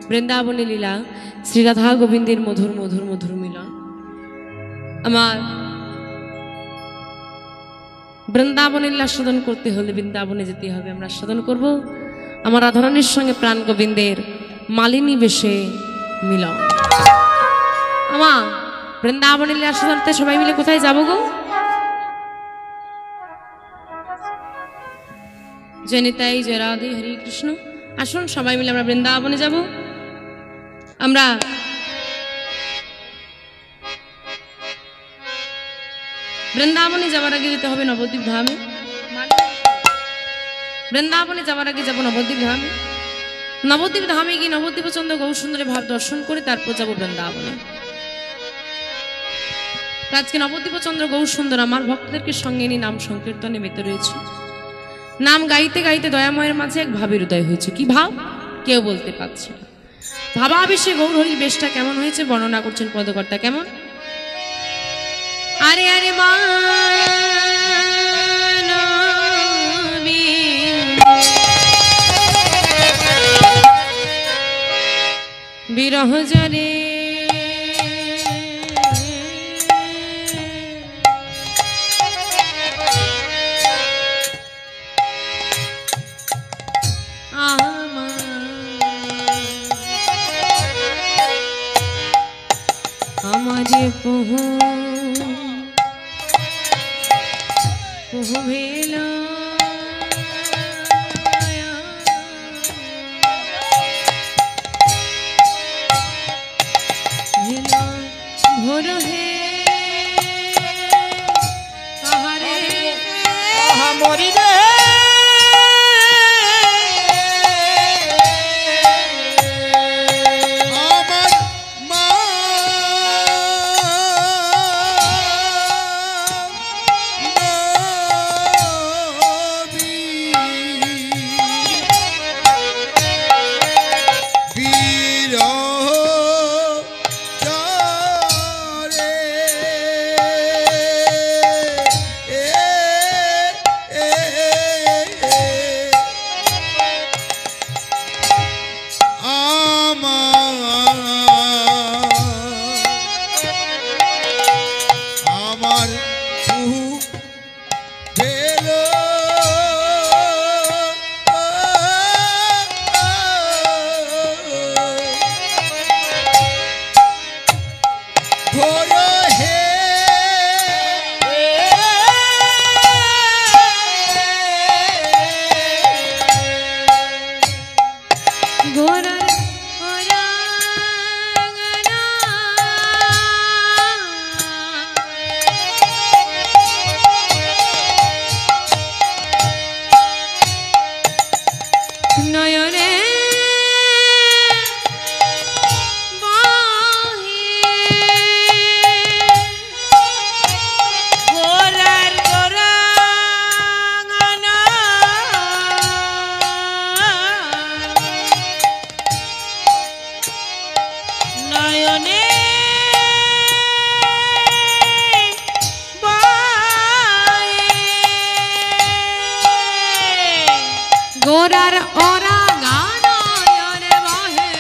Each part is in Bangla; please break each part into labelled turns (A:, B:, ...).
A: বৃন্দাবনী লীলা শ্রী রাধা গোবিন্দের মধুর মধুর মধুর মিলন। আমার বৃন্দাবনী লীলা সাধন করতে হলে বৃন্দাবনে যেতে হবে। আমরা সাধন করব আমার রাধারানীর সঙ্গে প্রাণ গোবিন্দের মালিনী বেশে মিলন। আমার বৃন্দাবনী লীলা সাধনতে সবাই মিলে কোথায় যাব গো? জনিতাই জয় রাধে হরে কৃষ্ণ। আসুন সবাই মিলে আমরা বৃন্দাবনে যাব। আমরা বৃন্দাবনে যাওয়ার আগে যেতে হবে নবদ্বীপ ধামে। বৃন্দাবনে যাওয়ার আগে যাব নবদ্বীপ ধামে। নবদ্বীপ ধামে গিয়ে নবদ্বীপ চন্দ্র গৌর সুন্দরের ভাব দর্শন করে তারপর যাব বৃন্দাবনে। আজকে নবদ্বীপ চন্দ্র গৌর সুন্দর আমার ভক্তদেরকে সঙ্গে নিয়ে নাম সংকীর্তনে মেতে রয়েছে। নাম গাইতে গাইতে দয়াময়ের মাঝে এক ভাবের উদয় হয়েছে। কি ভাব কেউ বলতে পারছে না। ভাবাবেশে গৌর হরির বেশটা কেমন হয়েছে বর্ণনা করছেন পদকর্তা। কেমন? আরে আরে বিরহ জলে আমারে পোহ ভেল ভোর হে কাহারে মরি রে গোরার ওরা গানয়নে বহে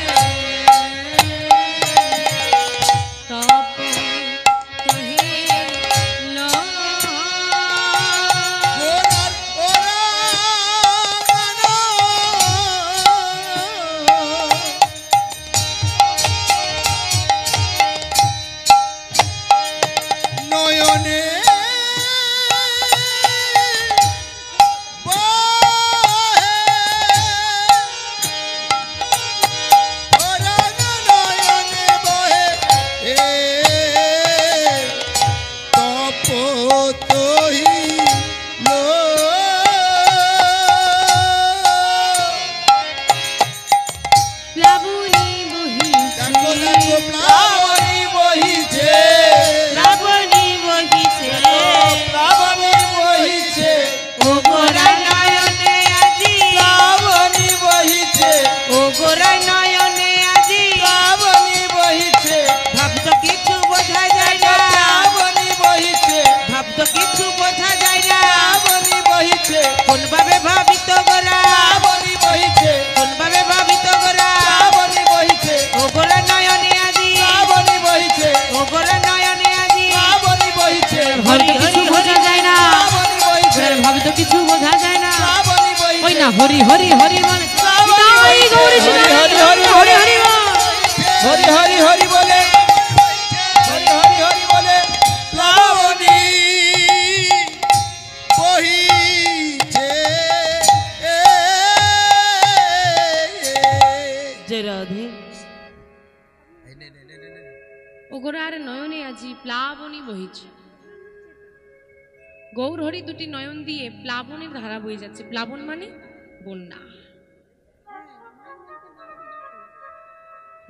A: তপ কহিল গোরার ওরা গান নয়নে ভাবিত গোরা বহিছে কোন ভাবে ভাবিত গোরা হরি হরি হরি বলে তাই গৌরী সুন্দর
B: হরি হরি হরি হরি হরি হরি হরি বলে হরি হরি হরি বলে প্লাবনী বহিছে
A: জয় রাধে। ওগোরার নয়নে আজি প্লাবনী বহিছে। গৌর হরি দুটি নয়ন দিয়ে প্লাবনের ধারা বয়ে যাচ্ছে। প্লাবন মানে বন্যা।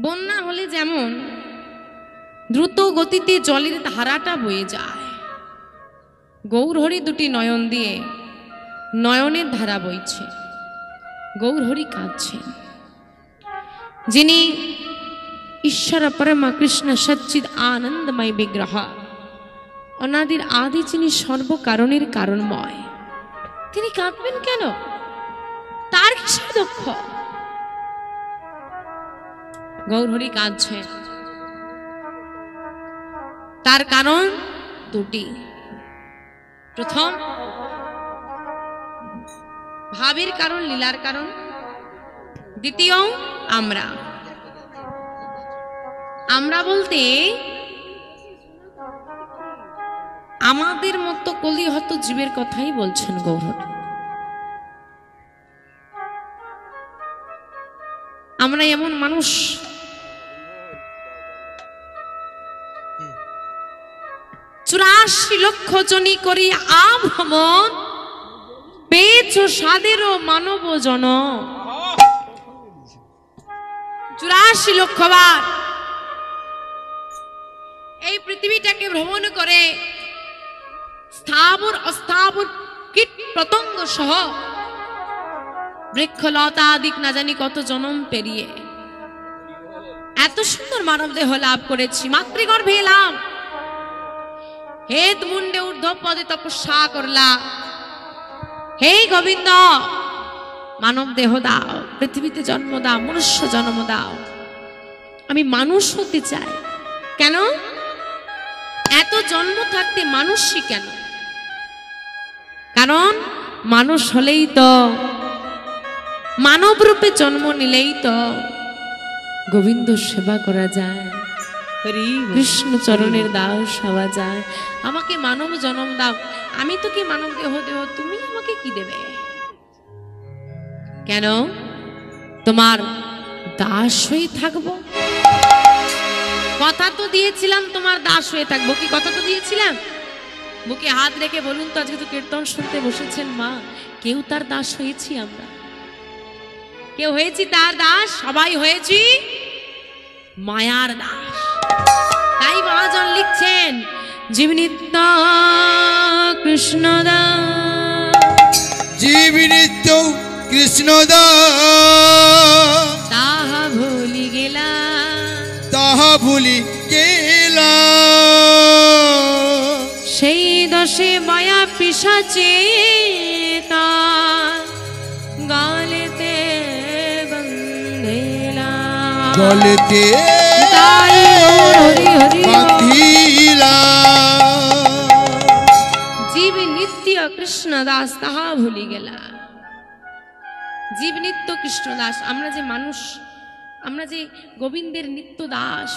A: বন্যা হলে যেমন দ্রুত গতিতে জলের ধারাটা বয়ে যায়, গৌর হরি দুটি নয়ন দিয়ে নয়নের ধারা বইছে। গৌর হরি কাঁদছেন। যিনি ঈশ্বর পরমা কৃষ্ণ সচ্চিদ আনন্দময় বিগ্রহ, অনাদির আদি যিনি সর্বকারণের কারণময়, তিনি কাঁদবেন কেন? তার কিসের দুঃখ? গৌর হরি কাঁদছে। তার কারণ দুটি। প্রথম, ভাবের কারণ, লীলার কারণ। দ্বিতীয়, আমরা বলতে আমাদের মতো কলিহত জীবের কথাই বলছেন গৌর হরি। আমরা এমন মানুষ, 84 লক্ষ জনি করি আভ্রমণ, পেয়েছ সাদেরও মানব জন। 84 লক্ষ বার এই পৃথিবীটাকে ভ্রমণ করে স্থাবর অস্থাবর কীট পতঙ্গ সহ বৃক্ষলতা আদিক না জানি কত জন্ম পেরিয়ে এত সুন্দর মানব দেহ লাভ করেছি। মাতৃগর্ভে এলাম, হেত মুন্ডে ঊর্ধ্ব পদে তপস্যা করলা। হে গোবিন্দ, মানব দেহ দাও, পৃথিবীতে জন্ম দাও, মনুষ্য জন্ম দাও। আমি মানুষ হতে চাই। কেন? এত জন্ম থাকতে মানুষই কেন? কারণ মানুষ হলেই তো, মানব রূপে জন্ম নিলেই তো গোবিন্দ সেবা করা যায়, কৃষ্ণ চরণের দাস হওয়া যায়। আমাকে মানব জন্ম দাও। আমি তো কি মানব দেহ দেহ, তুমি আমাকে কি দেবে? কেন? তোমার দাস হয়ে থাকবো। কথা তো দিয়েছিলাম তোমার দাস হয়ে থাকবো। কি কথা তো দিয়েছিলাম? বুকে হাত রেখে বলুন তো, আজকে তো কীর্তন শুনতে বসেছেন মা, কেউ তার দাস হয়েছি? আমরা কেউ হয়েছি তার দাস? সবাই হয়েছি মায়ার দাস। তাই মহাজন লিখছেন, জীব নিত্য কৃষ্ণ দাস,
B: জীব নিত্য কৃষ্ণ দাস,
A: তাহা ভুলি গেলা,
B: তাহা ভুলি গেলা।
A: সেই দশে মায়া পিশাচে তার গালেতে বন্ধেলা,
B: গলেতে
A: তাই হরি হরি
B: বাঁধিলা।
A: জীব নিত্য কৃষ্ণ দাস, তাহা ভুলি গেলা। জীব নিত্য কৃষ্ণ দাস, আমরা যে মানুষ, আমরা যে গোবিন্দের নিত্য দাস,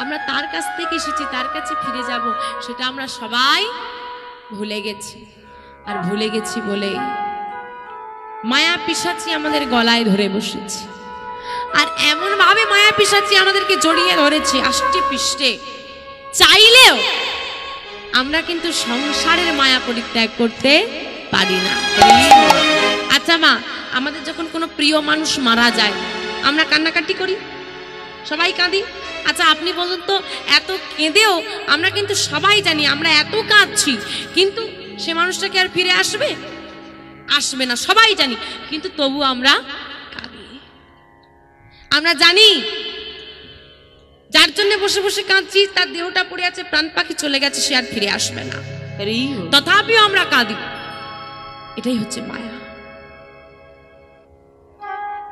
A: আমরা তার কাছ থেকে এসেছি, তার কাছে ফিরে যাব, সেটা আমরা সবাই ভুলে গেছি। আর ভুলে গেছি বলে মায়া পিশাচি আমাদের গলায় ধরে বসেছি। আর এমন ভাবে মায়া পিশাচি আমাদেরকে জড়িয়ে ধরেছে আষ্টে পৃষ্ঠে, চাইলেও আমরা কিন্তু সংসারের মায়া পরিত্যাগ করতে পারি না। আচ্ছা মা, আমাদের যখন কোনো প্রিয় মানুষ মারা যায়, আমরা কান্নাকাটি করি, সবাই কাঁদি। আচ্ছা আপনি বলুন তো, এত কেঁদেও আমরা কিন্তু সবাই জানি আমরা এত কাঁদছি, কিন্তু সে মানুষটা কি আর ফিরে আসবে? আসবে না, সবাই জানি, কিন্তু তবু আমরা কাঁদি। আমরা জানি যার জন্য বসে বসে কাঁদছি তার দেহটা পড়ে আছে, প্রাণ পাখি চলে গেছে, সে আর ফিরে আসবে না, তথাপিও আমরা কাঁদি। এটাই হচ্ছে মায়া।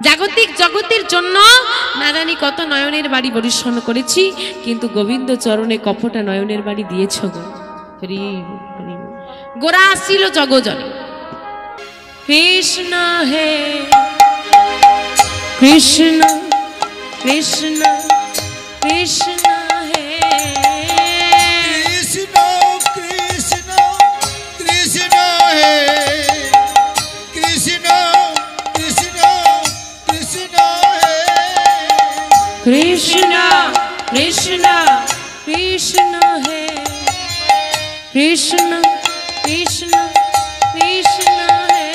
A: জাগতিক জগতের জন্য না জানি কত নয়নের বাড়ি পরিশ্রম করেছি, কিন্তু গোবিন্দ চরণে কপটা নয়নের বাড়ি দিয়েছ গো। গোরা আসছিল জগজনে, কৃষ্ণ হে কৃষ্ণ কৃষ্ণ কৃষ্ণ হে
B: কৃষ্ণ কৃষ্ণ কৃষ্ণ হে কৃষ্ণ কৃষ্ণ কৃষ্ণ হে
A: কৃষ্ণ কৃষ্ণ কৃষ্ণ হে কৃষ্ণ কৃষ্ণ কৃষ্ণ হে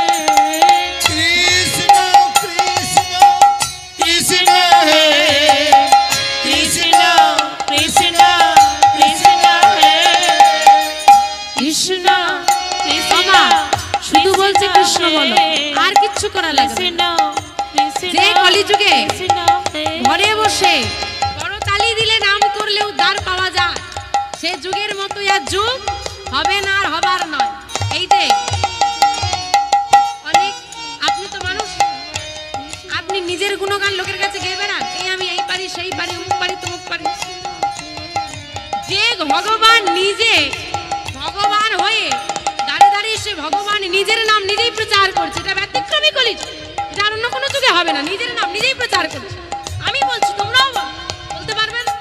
B: কৃষ্ণ কৃষ্ণ কৃষ্ণ হে কৃষ্ণ কৃষ্ণ কৃষ্ণ হে
A: কৃষ্ণ বাবা শুধু বলছে কৃষ্ণ বলো আর কিচ্ছু করা লাগবে না। যে কলিযুগে ঘরে বসে করতালি দিলে নাম করলে উদ্ধার পাওয়া যায়, সে যুগের মতো আর যুগ হবে না আর হবার নয়। এই যে অনেক আপনি তো মানুষ, আপনি নিজের গুণগান লোকের কাছে গেয়ে বেড়ান, এই আমি এই পারি সেই পারি অমুক পারি তমুক পারি। যে ভগবান নিজে ভগবান হয়ে দাঁড়িয়ে দাঁড়িয়ে সে ভগবান নিজের নাম নিজেই প্রচার করছে, এটা ব্যতিক্রমী কলিযুগ, এটা আর অন্য কোনো যুগে হবে না। নিজের নাম নিজেই প্রচার করছে। আমি বলছি তোমরাও বলতে পারবে না?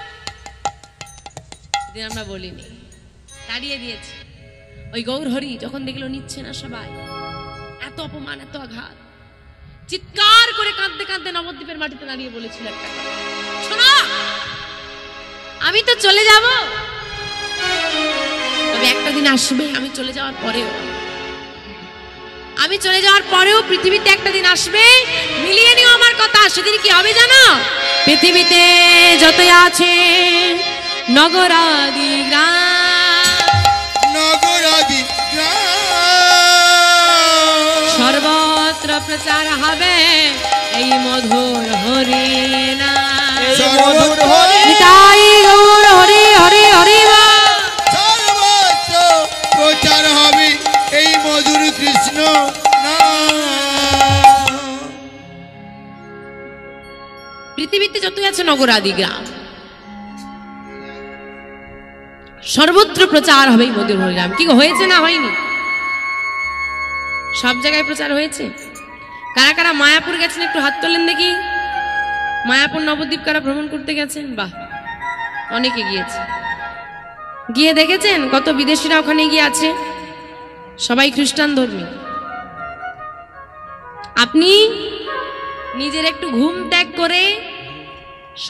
A: আমরা বলিনি, দাঁড়িয়ে দিয়েছি। ওই গৌর হরি যখন দেখলো নিচ্ছে না সবাই, এত অপমান এত আঘাত, চিৎকার করে কাঁদতে কাঁদতে নবদ্বীপের মাটিতে দাঁড়িয়ে বলেছিল একটা কথা, শোনো আমি তো চলে যাব, তবে একটা দিন আসবে আমি চলে যাওয়ার পরেও, আমি চলে যাওয়ার পরেও পৃথিবীতে একটা দিন আসবে, মিলিয়ে নিও আমার কথা। সেদিন কি হবে জানো? পৃথিবীতে যতই আছে নগরাদি গ্রাম,
B: নগরাদি গ্রাম
A: সর্বত্র প্রচার হবে এই মধুর হরি নাম।
B: সর্বত্র হরি
A: নিতাই গৌর হরি হরি হরি বল।
B: সর্বত্র প্রচার হবে এই মধুর কৃষ্ণ নাম।
A: পৃথিবীতে যতই আছে নগরাদি গ্রাম, সর্বত্র প্রচার হবে এই মধুর হরিনাম। কি হয়েছে না হয়নি? সব জায়গায় প্রচার হয়েছে। কারা কারা মায়াপুর গেছেন একটু হাত তোলেন দেখি। মায়াপুর নবদ্বীপ কারা ভ্রমণ করতে গেছেন? বাহ, অনেকে গিয়েছে। গিয়ে দেখেছেন কত বিদেশিরা ওখানে গিয়ে আছে, সবাই খ্রিস্টান ধর্মী। আপনি নিজের একটু ঘুম ত্যাগ করে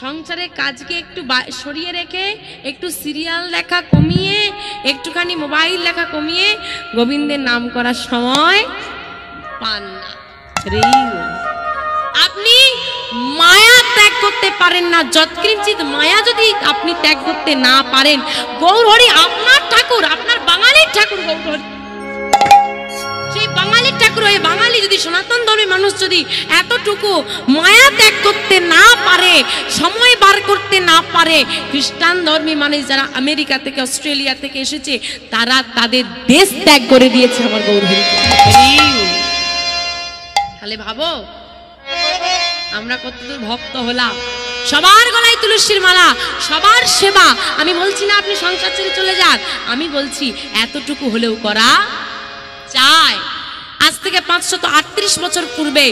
A: সংসারের কাজকে একটু সরিয়ে রেখে একটু সিরিয়াল দেখা কমিয়ে একটুখানি মোবাইল দেখা কমিয়ে গোবিন্দের নাম করার সময় পান না। আপনি মায়া ত্যাগ করতে পারেন না, যৎকিঞ্চিৎ মায়া যদি আপনি ত্যাগ করতে না পারেন, গৌর হরি আপনার ঠাকুর, আপনার বাঙালির ঠাকুর গৌর হরি, সেই বাঙালির ঠাকুর হয়ে বাঙালি যদি সনাতন ধর্মের মানুষ যদি এতটুকু মায়া ত্যাগ করতে না পারে, সময় বার করতে না পারে, খ্রিস্টান ধর্মী মানুষ যারা আমেরিকা থেকে অস্ট্রেলিয়া থেকে এসেছে তারা তাদের দেশ ত্যাগ করে দিয়েছে আমার গৌর হরি। তাহলে ভাবো আমরা কতদূর ভক্ত হলাম। সবার গলায় তুলসীর মালা, সবার সেবা। আমি বলছি না আপনি সংসার ছেড়ে চলে যান, আমি বলছি এতটুকু হলেও করা চাই। আজ থেকে 538 বছর পূর্বে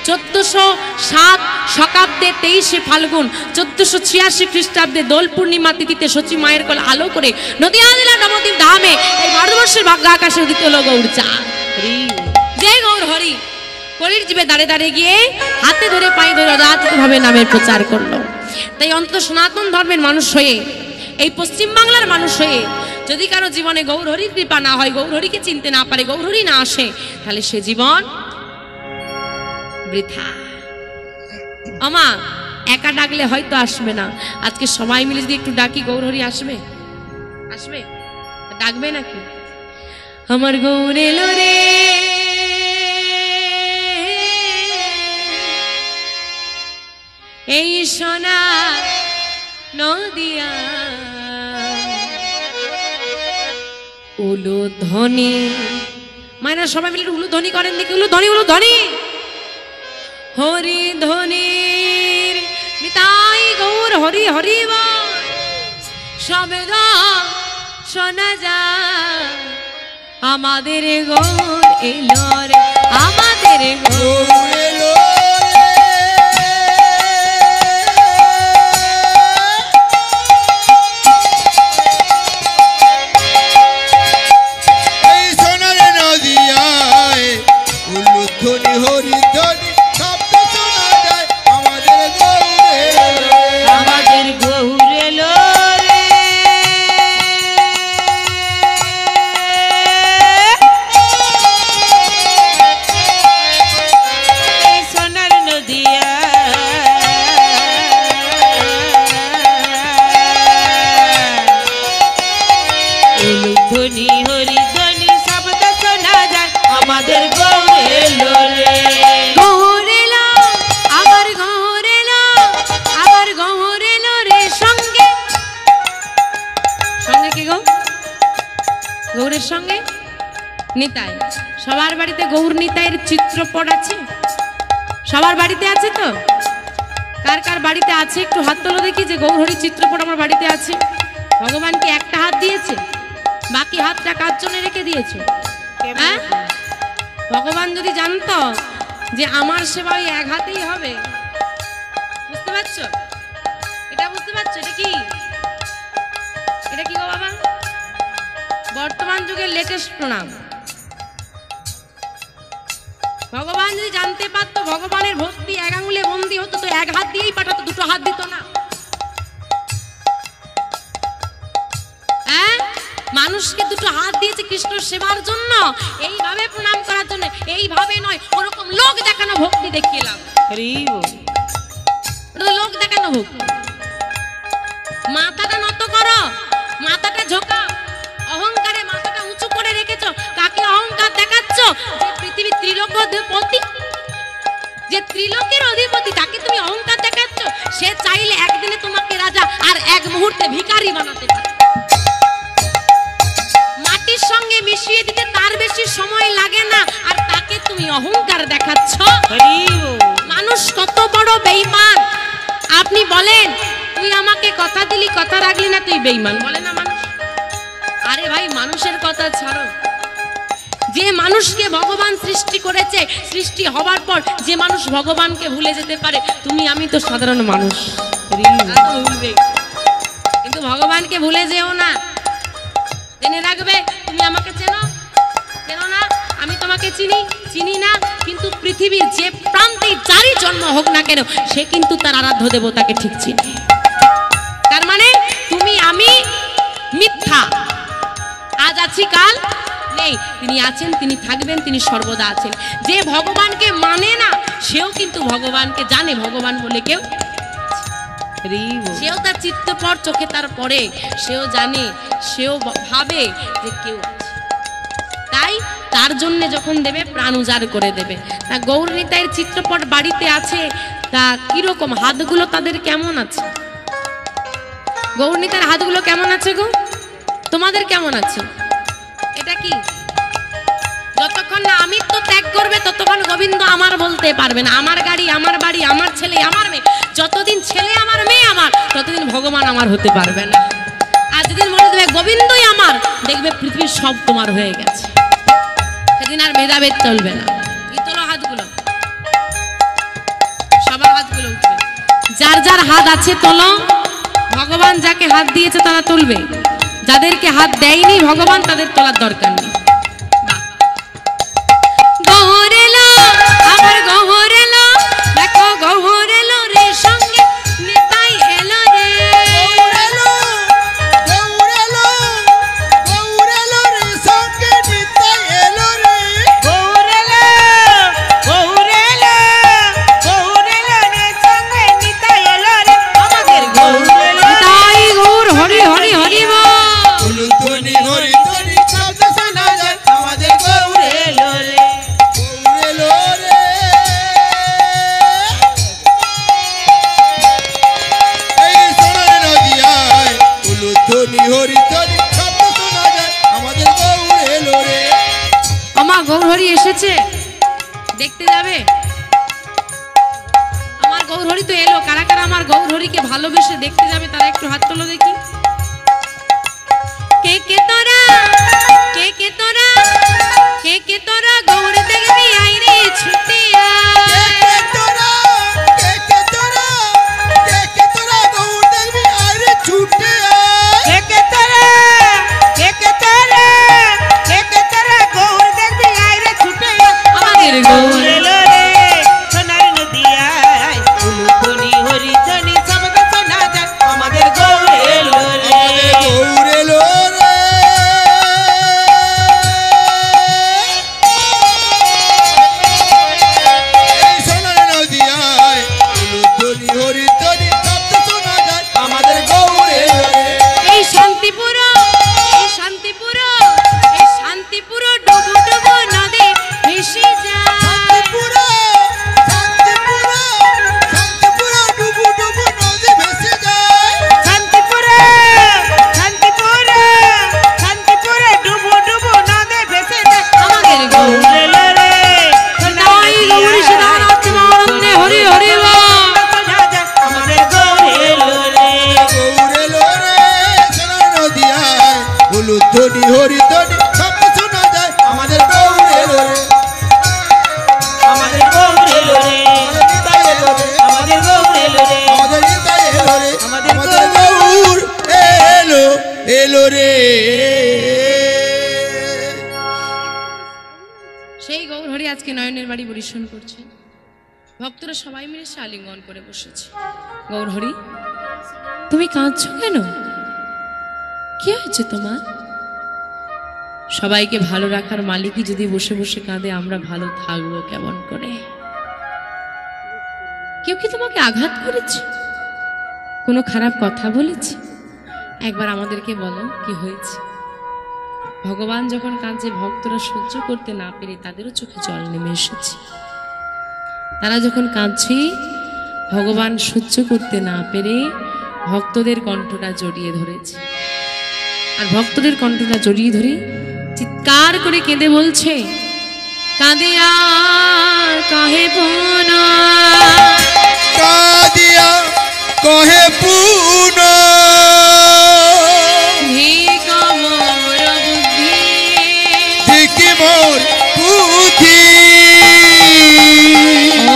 A: 1407 শকাব্দে 23 ফাল্গুন 1486 খ্রিস্টাব্দে দোল পূর্ণিমা তিথিতে সচি মায়ের কোল আলো করে নদিয়া জেলার নবদ্বীপ ধামে এই ভারতবর্ষের ভাগ্য আকাশে উদিত হলো গৌর চাঁদ। জয় গৌর হরি। কলির জীবে দাঁড়িয়ে দাঁড়িয়ে গিয়ে হাতে ধরে পায়ে ধরে অযাচিতভাবে নামের প্রচার করলো। তাই অন্তত সনাতন ধর্মের মানুষ হয়ে, এই পশ্চিম বাংলার মানুষ হয়ে যদি কারো জীবনে গৌর হরির কৃপা না হয়, গৌর হরিকে চিনতে না পারে, গৌর হরি না আসে, তাহলে সে জীবন বৃথা। আমা একা ডাকলে হয়তো আসবে না, আজকে সবাই মিলে যদি একটু ডাকি গৌর হরি আসবে? আসবে? ডাকবে নাকি? আমার গৌর এলো রে, এই সোনা নদিয়া উলুধ্বনি। মায়েরা সবাই মিলে উলুধ্বনি করেন দেখি, উলুধ্বনি উলুধ্বনি। হরি ধ্বনির নিতাই গৌর হরি হরি বল। শব্দ শোনা যায় আমাদের গৌর এলো রে। আমাদের গৌর
B: এলো এই সোনার নদিয়ায় উলুধ্বনি হরিধ্বনি শব্দ শোনা যায় আমাদের গৌর এলো
C: আমাদের গৌর এলো রে এই সোনার নদিয়া ধ্বনি হরি ধ্বনি শব্দ শোনা যায় আমাদের গৌর এলো রে
A: গৌর এলো, আবার গৌর এলো, আবার গৌর এলো রে সঙ্গে। সঙ্গে কি গো? গৌরের সঙ্গে নিতাই। সবার বাড়িতে গৌর নিতাইয়ের চিত্রপট আছে? সবার বাড়িতে আছে তো? কার কার বাড়িতে আছে একটু হাত তোলো দেখি যে গৌরহরির চিত্রপট আমার বাড়িতে আছে। ভগবান কি একটা হাত দিয়েছে? বাকি হাতটা কার জন্য রেখে দিয়েছে? হ্যাঁ, ভগবান যদি জানতো যে আমার সেবা ওই এক হাতেই হবে, বুঝতে পারছো? এটা বুঝতে পারছো? এটা কি, এটা কি গো বাবা? বর্তমান যুগের লেটেস্ট প্রণাম। ভগবান যদি জানতে পারতো ভগবানের ভক্তি এক আঙুলে বন্দি হতো তো এক হাত দিয়েই পাঠাতো, দুটো হাত দিত না। হ্যাঁ, মানুষকে দুটো হাত দিয়েছে কৃষ্ণ সেবার জন্য, এইভাবে প্রণাম করার জন্য, এইভাবে নয় ওরকম লোক দেখানো ভক্তি দেখিয়েলাম।
C: হরি বল
A: লোক দেখানো ভক্তি। মাথাটা নত করো, মাথাটা ঝোঁকাও, অহংকারে মাথাটা উঁচু করে রেখেছো। কাকে অহংকার দেখাচ্ছ? যে পৃথিবীর ত্রিলোকাধিপতি, যে ত্রিলোকের অধিপতি, তাকে তুমি অহংকার দেখাচ্ছ। সে চাইলে একদিনে তোমাকে রাজা আর এক মুহূর্তে ভিখারি বানাতে পারে। মাটির সঙ্গে মিশিয়ে দিতে তার বেশি সময় লাগে না, আর তাকে তুমি অহংকার দেখাচ্ছ।
C: হরি বল
A: মানুষ কত বড় বেঈমান আপনি বলেন। তুই আমাকে কথা দিলি, কথা রাখলি না, তুই বেঈমান বলে না মানুষ? আরে ভাই, মানুষের কথা ছাড়ো। যে মানুষকে ভগবান সৃষ্টি করেছে, সৃষ্টি হবার পর যে মানুষ ভগবানকে ভুলে যেতে পারে, তুমি আমি তো সাধারণ মানুষ, ভুলবে। কিন্তু ভগবানকে ভুলে যেও না। জেনে রাখবে, তুমি আমাকে চেনো, চেনো না, আমি তোমাকে চিনি, চিনি না, কিন্তু পৃথিবীর যে প্রান্তে যারই জন্ম হোক না কেন, সে কিন্তু তার আরাধ্য দেবতাকে ঠিক চিনে। তার মানে তুমি আমি মিথ্যা, আজ আছি কাল নেই। তিনি আছেন, তিনি থাকবেন, তিনি সর্বদা আছেন। যে ভগবানকে মানে না সেও কিন্তু ভগবানকে জানে ভগবান বলে কেউ।
C: হরি বল
A: সেও তার চিত্তপট চোখে তার পড়ে, সেও জানে, সেও ভাবে যে কেউ আছে। তাই তার জন্য যখন দেবে প্রাণ উজাড় করে দেবে। তা গৌর নিতাইয়ের চিত্রপট বাড়িতে আছে, তা কিরকম হাতগুলো তাদের কেমন আছে? গৌর নিতাইয়ের হাতগুলো কেমন আছে গো? তোমাদের কেমন আছে? এটা কি? যতক্ষণ না আমিত্ব ত্যাগ করবে ততক্ষণ গোবিন্দ আমার বলতে পারবে না। আমার গাড়ি, আমার বাড়ি, আমার ছেলে, আমার মেয়ে, যতদিন ছেলে আমার, মেয়ে আমার, ততদিন ভগবান আমার হতে পারবে না। আর যেদিন মনে দেবে গোবিন্দই আমার, দেখবে পৃথিবীর সব তোমার হয়ে গেছে, সেদিন আর ভেদাভেদ চলবে না। এই তোলো হাতগুলো, সবার হাতগুলো উঠবে। যার যার হাত আছে তোলো। ভগবান যাকে হাত দিয়েছে তারা তুলবে, যাদেরকে হাত দেয়নি ভগবান তাদের তোলার দরকার নেই। গৌর এলো, আবার গৌর এলো, দেখো গৌর এলো রে সঙ্গে নিতাই এলো রে।
B: গৌর এলো, গৌর এলো রে সঙ্গে নিতাই এলো রে।
C: গৌর এলো, গৌর এলো, গৌর এলো রে সঙ্গে নিতাই এলো রে আমাদের গৌর এলো।
A: নিতাই গৌর হরি হরি হরি বল।
B: উলুধ্বনি হরিধ্বনি শব্দ শোনা যায় আমাদের গৌর
C: এলো রে
B: গৌর এলো রে। এই সোনার নদিয়ায় উলুধ্বনি হরিধ্বনি শব্দ শোনা যায় আমাদের গৌর এলো রে।
A: আমার গৌর হরি এসেছে, দেখতে যাবে? আমার গৌর হরি তো এলো। কারা কারা আমার গৌর হরিকে ভালোবেসে দেখতে যাবে তারা একটু হাত তোলো দেখি। কে কে তোরা, কে কে তোরা, কে কে তোরা গৌর দেখবি আইরে
B: ধ্বনি হরি ধ্বনি সব শোনা যায় আমাদের গৌর এলো রে
C: আমাদের গৌর এলো রে
B: আমাদের নিতাই এলো রে
C: আমাদের গৌর এলো রে
B: আমাদের নিতাই এলো রে
C: আমাদের
B: আমাদের গৌর এলো এলো রে।
A: সেই গৌরহরি আজকে নয়নের বাড়ি পরিবেশন করছে। ভক্তরা সবাই মিলে সে আলিঙ্গন করে বসেছে। গৌরহরি, তুমি কাঁদছো কেন? কি হয়েছে তোমার? সবাইকে ভালো রাখার মালিকই যদি বসে বসে কাঁদে, আমরা ভালো থাকবো কেমন করে? কেউ কি তোমাকে আঘাত করেছে? কোনো খারাপ কথা বলেছে? একবার আমাদেরকে বলো কি হয়েছে। ভগবান যখন কাঁদছে, ভক্তরা সহ্য করতে না পেরে তাদেরও চোখে জল নেমে এসেছে। তারা যখন কাঁদছে, ভগবান সহ্য করতে না পেরে ভক্তদের কণ্ঠটা জড়িয়ে ধরেছে। আর ভক্তদের কণ্ঠটা জড়িয়ে ধরে চিৎকার করে কেঁদে বলছে, কাঁদে আর কাহে পুনা,
B: কাঁদিয়া কহে পুনা,
A: ধিক মোর বুদ্ধি,
B: ধিকি মোর বুদ্ধি,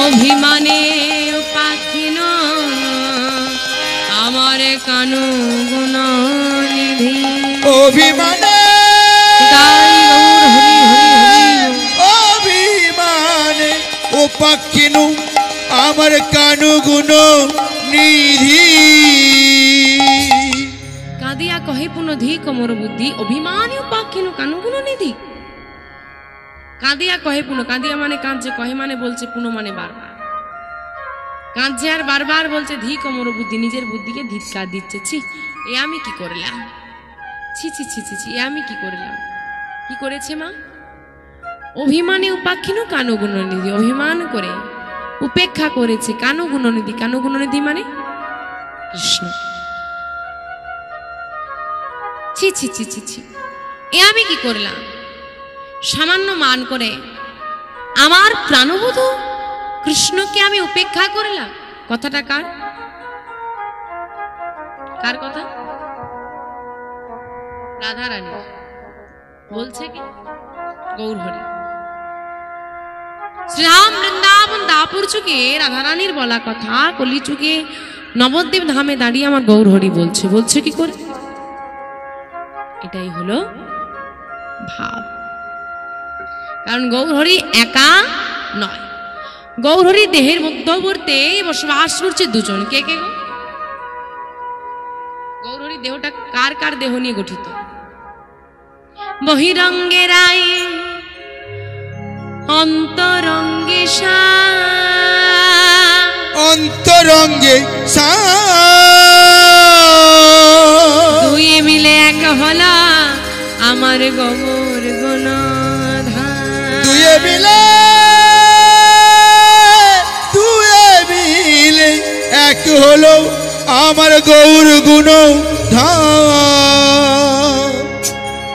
A: অভিমানে পাখিন আমার কানু গুণ নিধি।
B: অভিমানে
A: তাই গৌর হরি হরি হরি।
B: অভিমানে ও পাখিনু আমার কানু গুণ নিধি।
A: কাঁদিয়া কহে পুনঃ ধিক মোর বুদ্ধি, অভিমানী পাখিনু কানু গুণ নিধি। কাঁদিয়া কহে পুনঃ, কাঁদিয়া মানে কাঁদছে, কহে মানে বলছে, পুনঃ মানে বারবার কাঁদছে আর বারবার বলছে ধিক মোর বুদ্ধি, নিজের বুদ্ধিকে ধিক্কার দিচ্ছে। ছি, এ আমি কি করলাম? ছি ছি ছি ছি ছি, এ আমি কি করলাম? কি করেছে মা? অভিমানে উপাক্ষিনু কানু গুণনিধি, অভিমান করে উপেক্ষা করেছে কানু গুণনিধি। কানু গুণনিধি মানে কৃষ্ণ। ছি ছি ছি ছি ছি, এ আমি কি করলাম? সামান্য মান করে আমার প্রাণবধূ কৃষ্ণকে আমি উপেক্ষা করলাম। কথাটা কার? কার কথা? রাধা রানী বলছে কি? গৌরহরি। শ্রীরাম বৃন্দাবন দাপুর যুগে রাধা রানীর বলা কথা কলি যুগে নবদ্বীপ ধামে দাঁড়িয়ে আমার গৌরহরি বলছে। বলছে কি করে? এটাই হলো ভাব। কারণ গৌরহরি একা নয়, গৌরহরি দেহের মধ্যবর্তী বসবাস করছে দুজন। কে কে গো? গৌরহরি দেহটা কার কার দেহ নিয়ে গঠিত? বহিরঙ্গে রায় অন্তরঙ্গে সা,
B: অন্তরঙ্গে সা,
A: দুই মিলে এক হলা আমার গৌর গণধা।
B: দুয়ে মিলে এক হলো আমার গৌর গুণ ধাম।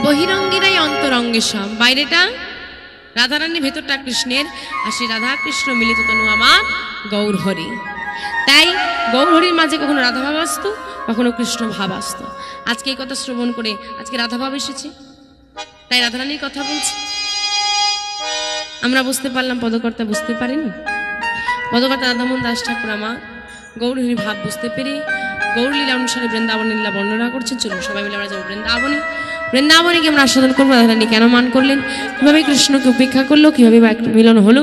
A: বহিরঙ্গিরাই অন্তরঙ্গে সম, বাইরেটা রাধারানী, ভেতরটা কৃষ্ণের। আর সেই রাধা কৃষ্ণ মিলিত তনু আমার গৌরহরি। তাই গৌরহরির মাঝে কখনো রাধা ভাব আসতো, কখনো কৃষ্ণ ভাব আসতো। আজকে এই কথা শ্রবণ করে আজকে রাধা ভাব এসেছে, তাই রাধারানীর কথা বলছি। আমরা বুঝতে পারলাম, পদকর্তা বুঝতে পারেনি। পদকর্তা রাধামোহন দাস ঠাকুর আমার গৌরহরির ভাব বুঝতে পেরে গৌরলীলা অনুসারে বৃন্দাবন লীলা বর্ণনা করছেন। চলুন সবাই মিলে আমরা যাবো বৃন্দাবনে। বৃন্দাবনে কি আমরা আস্বাদন করবো রাধারানী কেন মান করলেন, কিভাবে কৃষ্ণকে উপেক্ষা করলো, কিভাবে বা একটা মিলন হলো,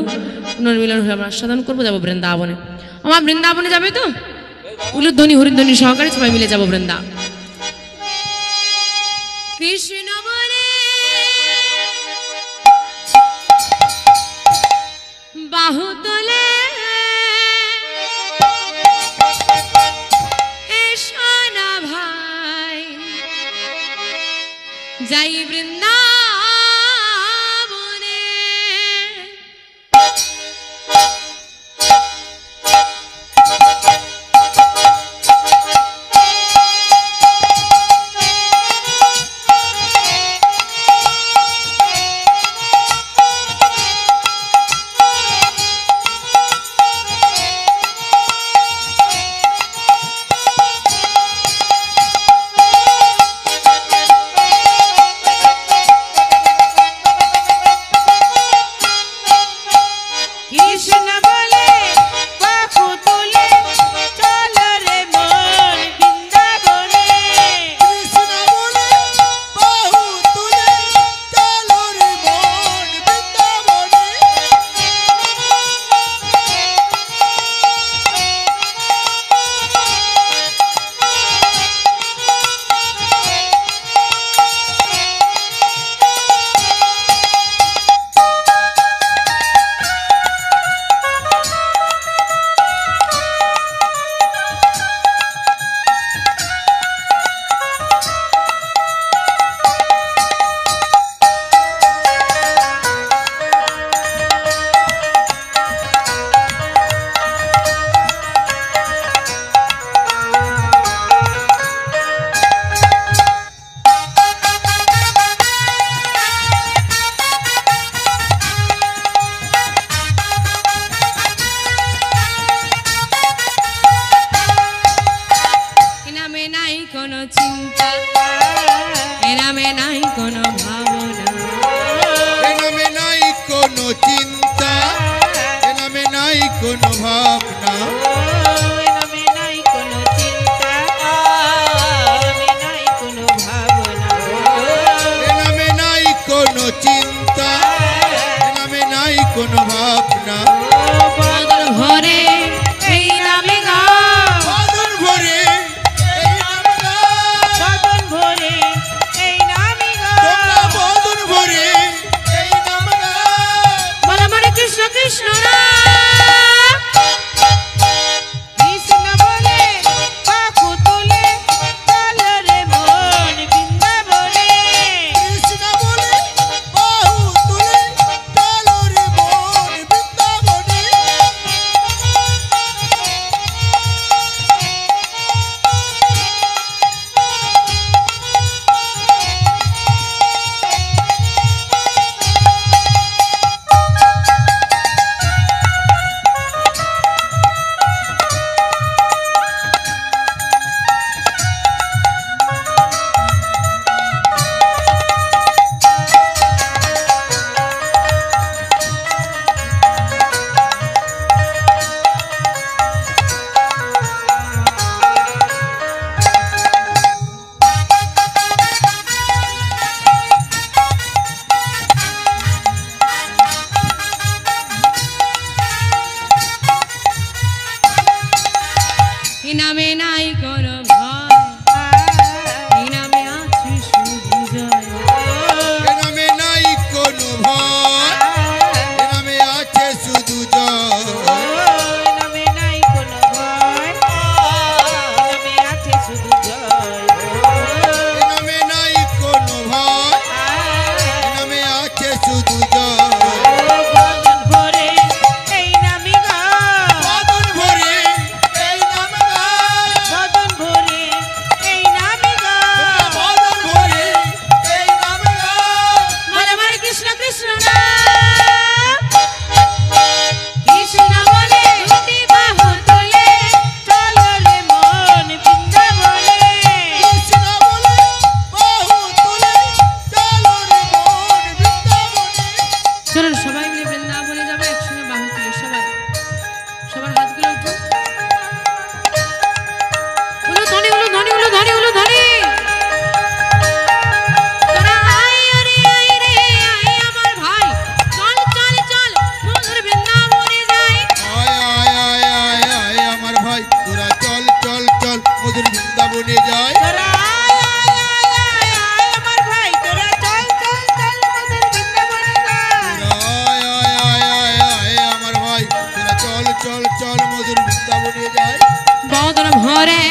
A: পুনর্মিলন হলে আমরা আস্বাদন করবো, যাবো বৃন্দাবনে। আমার বৃন্দাবনে যাবে তো? উলুধ্বনি হরিধ্বনি সহকারে সবাই মিলে যাবো বৃন্দাবন। কৃষ্ণ বলে বাহু তোলে এসো না ভাই, যাই বৃন্দাবনে। নাই কোনো চিন্তা, এ নামে নাই কোনো ভাবনা,
B: এ নামে নাই কোনো চিন্তা, এ নামে নাই কোনো ভাবনা,
C: এ নামে নাই কোনো চিন্তা, এ নামে নাই কোনো ভাবনা,
B: এ নামে নাই কোনো চিন্তা, এ নামে নাই কোনো ভাবনা।
A: বদন ভরে এই নামে গা,
B: বদন ভরে এই নামে গা,
C: বদন ভরে এই নামে গা,
B: তোমরা বদন ভরে এই নামে গা।
A: বল আমার কৃষ্ণ কৃষ্ণ রাম,
C: কৃষ্ণ বলে বাহু তুলে চল রে মন বৃন্দাবনে,
B: কৃষ্ণ বলে বাহু তুলে চলো রে মন বৃন্দাবনে।
A: এ নামে নাই কোনো ভয়, এই নামে আছে শুধু জয়,
B: এ নামে নাই কোনো ভয়, এ নামে আছে শুধু জয়।
C: এ নামে নাই কোনো ভয়, এ নামে আছে শুধু জয়,
B: এ নামে নাই কোনো ভয়, এ নামে আছে শুধু জয়।
C: বদন ভরে এই নামে গা,
B: বদন ভরে এই নামে গা,
C: বদন ভরে এই নামে গা,
B: বদন ভরে এই নামে গা।
A: বল আমার কৃষ্ণ কৃষ্ণ রাম, কৃষ্ণ বলে দুটি বাহু তোলে,
C: চল রে মন বৃন্দাবনে,
B: কৃষ্ণ বলে বাহু তুলে চলো রে মন বৃন্দাবনে।
A: চলুন সবাই মিলে বৃন্দাবনে যাবো একসঙ্গে বাহু তুলে, সবাই সবার হাতগুলো উঠো, হলো ধনী হলো ধনী হলো ধনী হলো ধনী, তোরা আয় আরে আয় রে আয় আমার ভাই, চল চল চল মধুর বৃন্দাবনে যাই,
B: আয় আয় আয় আয় আয় আমার ভাই, তোরা চল চল চল মধুর বৃন্দাবনে যাই।
C: তোরা আয় আয় আয় আয় আয় আমার ভাই, তোরা চল চল চল মধুর বৃন্দাবনে যা,
B: আয় আয় আয় আয় আয় আমার ভাই, তোরা চল চল চল মধুর বৃন্দাবনে যাই।
A: বদন ভরে